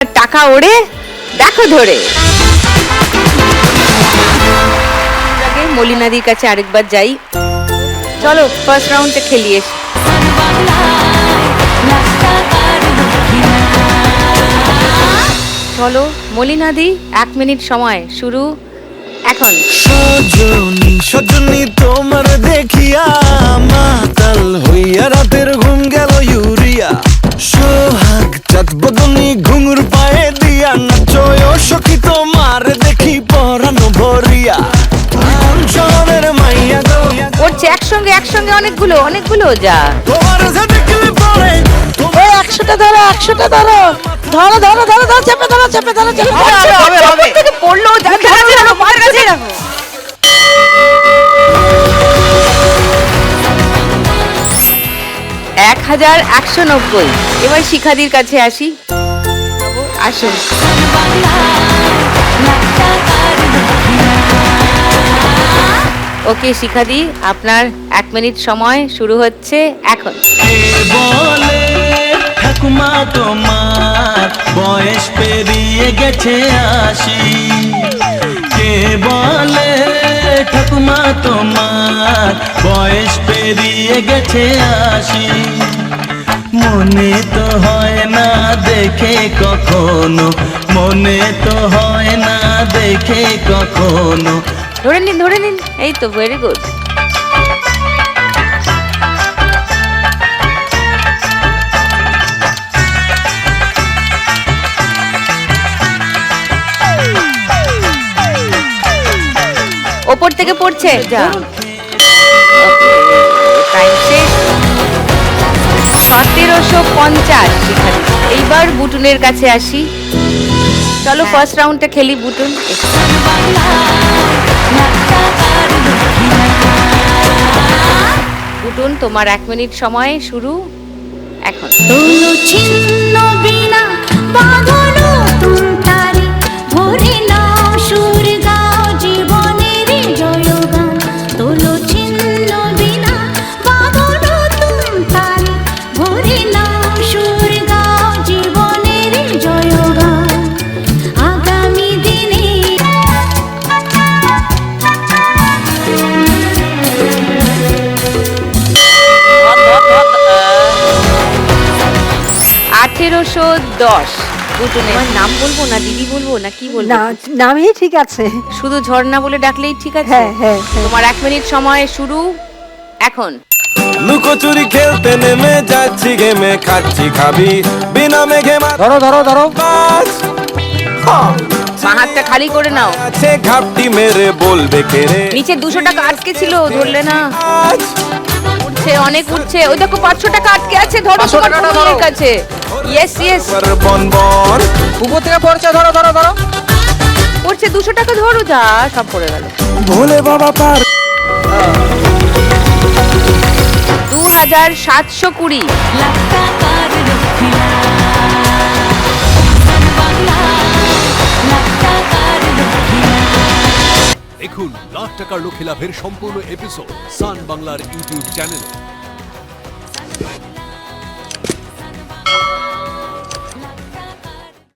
টাকা ওড়ে দেখো ধরে। আগে মলিনাদির কাছে আরেকবার যাই, চলো ফার্স্ট রাউন্ডটা খেলিয়ে এসি। চলো মলিনাদি, 1 মিনিট সময় শুরু এখন। সজনী সজনী তোমার দেখিয়া মাতাল হইয়া রাতের ঘুম গেল ইউরিয়া। সোহাগ চাঁদ বদনী ঘুঙুর পায়ে দিয়া নাচয় সখী তোমার দেখি পরানো ভরিয়া। অঞ্চলের মাইয়া গো করছে একসঙ্গে একসঙ্গে অনেকগুলো অনেকগুলো যা। তোমার যে দেখলে পরে ওই 100টা ধরো, 100টা ধরো, ধরো ধরো ধরো ধরো, চেপে ধরো, চেপে ধরো, চেপে ধরো। থেকে পড়লো যা, কাছে রাখো, মার কাছে রাখো। 1190। এবার শিখাদির কাছে আসি, আসুন। ওকে শিখাদি, আপনার 1 মিনিট সময় শুরু হচ্ছে এখন। কে বলে ঠাকুমা তোমার বয়স পেরিয়ে গেছে 80? কে বলে ঠাকুমা তোমার বয়স পেরিয়ে গেছে 80? মনে তো হয় না দেখে কখনো, মনে তো হয় না দেখে কখনো। ধরে নিন ধরে নিন, এই তো ভেরি গুড। ওপর থেকে পড়ছে যা। টাইম শেষ। 1750 শিখাদি। এইবার বুটুনের কাছে আসি, চলো ফার্স্ট রাউন্ডটা খেলি। বুটুন বুটুন তোমার 1 মিনিট সময় শুরু এখন। তোলো ছিন্ন বিনা বাঁধলো তুমতারে, ভরে নাও সুর গাও জীবনের জয়গান। তোলো ছিন্ন বিনা বাঁধলো তুমতারে, ভরে নাও সুর গাও জীবনের জয়গান। আগামী দিনে 1810। বুটুনের নাম বলবো না দিদি বলবো না কি বলবো? না, নামই ঠিক আছে। শুধু ঝর্ণা বলে ডাকলেই ঠিক আছে? হ্যাঁ হ্যাঁ হ্যাঁ। তোমার 1 মিনিট সময় শুরু এখন। লুকোচুরি খেলতে নেমে যাচ্ছি গেমে, খাচ্ছি খাবি বিনা মেঘে ধরো ধরো ধরো। মাছ বাঁ হাতটা খালি করে নাও। আছে ঘাপটি মেরে বলবে কেড়ে নিচে 200 টাকা আটকে ছিল, ধরলে না। আজ উঠছে অনেক উঠছে, ওই দেখো 500 টাকা আটকে আছে, ধরো 500 তোমার টাকাটা বোনের ধরো। কাছে। ইয়েস ইয়েস, বন বন উপর থেকে পড়ছে, ধরো ধরো ধরো। পড়ছে 200 টাকা, ধরো যা, সব পড়ে গেল। ভোলে বাবা পার 2720। দেখুন লাখ টাকার লক্ষ্যে লাভের সম্পূর্ণ এপিসোড সান বাংলার ইউটিউব চ্যানেলে।